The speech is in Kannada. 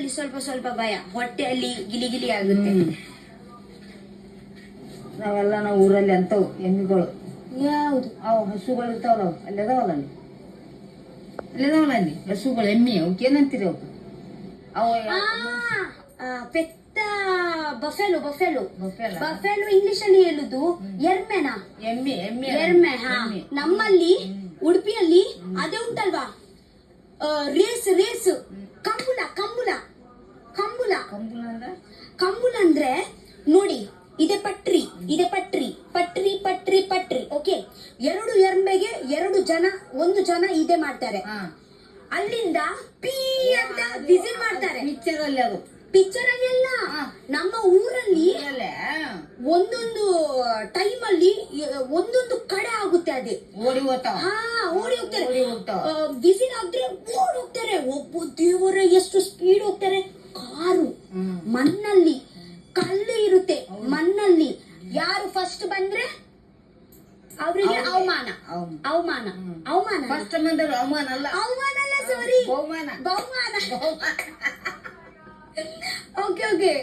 ಮನಸ್ಸಿನಲ್ಲಿ ಸ್ವಲ್ಪ ಸ್ವಲ್ಪ ಭಯ, ಹೊಟ್ಟೆಯಲ್ಲಿ ಗಿಲಿ ಗಿಲಿ ಆಗುತ್ತೆ. ನಾವೆಲ್ಲ ನಾವು ಊರಲ್ಲಿ ಅಂತವು ಎಮ್ಮಿಗಳು, ಯಾವುದು? ಅವು ಹಸುಗಳು ಇರ್ತಾವಲ್ಲ, ಅಲ್ಲಿದಾವಲ್ಲ ಅಲ್ಲಿ ಹಸುಗಳು, ಎಮ್ಮಿ, ಅವಕ್ಕೆ ಏನಂತೀರಿ ಅವು? ಅವು ಪೆತ್ತ ಬಫೆಲೋ ಬಫೆಲೋ ಬಫೆಲ? ಬಫೆಲೋ ಇಂಗ್ಲಿಷ್ ಅಲ್ಲಿ ಹೇಳುದು ಎರ್ಮೆನಾ? ಎಮ್ಮಿ ಎಮ್ಮಿ ಎರ್ಮೆ. ಹಾ, ಎಮ್ಮಿ. ನಮ್ಮಲ್ಲಿ ಉಡುಪಿಯಲ್ಲಿ ಅದೇ ಉಂಟಲ್ವಾ, ರೇಸ್ ರೇಸ್, ಕಂಬುಲ ಕಂಬುಲ ಕಂಬುಲ ಕಂಬುಲ ಅಂದ್ರೆ ಕಂಬುಲ ಅಂದ್ರೆ ನೋಡಿ, ಇದೆ ಪಟ್ರಿ, ಇದೆ ಪಟ್ರಿ ಪಟ್ರಿ ಪಟ್ರಿ ಪಟ್ರಿ. ಓಕೆ, ಎರಡು ಎರ್ಮೆಗೆ ಒಂದು ಜನ ಇದೆ ಮಾಡ್ತಾರೆ. ಅಲ್ಲಿಂದ ಪೀ ಅಂತ ವಿಸಿಲ್ ಮಾಡ್ತಾರೆ. ಪಿಕ್ಚರ್ ಅಲ್ಲಿ ಅದು, ಪಿಕ್ಚರ್ ಅಲ್ಲಿ ಅಲ್ಲ, ನಮ್ಮ ಊರಲ್ಲಿ ಒಂದೊಂದು ಟೈಮ್ ಅಲ್ಲಿ ಒಂದೊಂದು ಕಡೆ ಆಗುತ್ತೆ. ಅದೇ ಓಡಿ ಹೋಗ್ತಾವ. ಹಾ, ಓಡಿ ಹೋಗ್ತಾರೆ. ವಿಸಿಲ್ ಆದ್ರೆ ಓಡಿ ಹೋಗ್ತಾರೆ. ಒಬ್ಬ ದೇವರ ಎಷ್ಟು ಸ್ಪೀಡ್ ಹೋಗ್ತಾರೆ. ಕಾರು ಮಣ್ಣಲ್ಲಿ, ಕಲ್ಲು ಇರುತ್ತೆ ಮಣ್ಣಲ್ಲಿ, ಯಾರು ಫಸ್ಟ್ ಬಂದ್ರೆ ಅವರಿಗೆ ಅವಮಾನ. ಅವಮಾನ ಅವಮಾನ ಫಸ್ಟ್ ಬಂದರು ಅವಮಾನ ಅಲ್ಲ, ಅವಮಾನ ಅಲ್ಲ, ಸಾರಿ, ಬಹುಮಾನ. ಬಹುಮಾನ. Okay okay.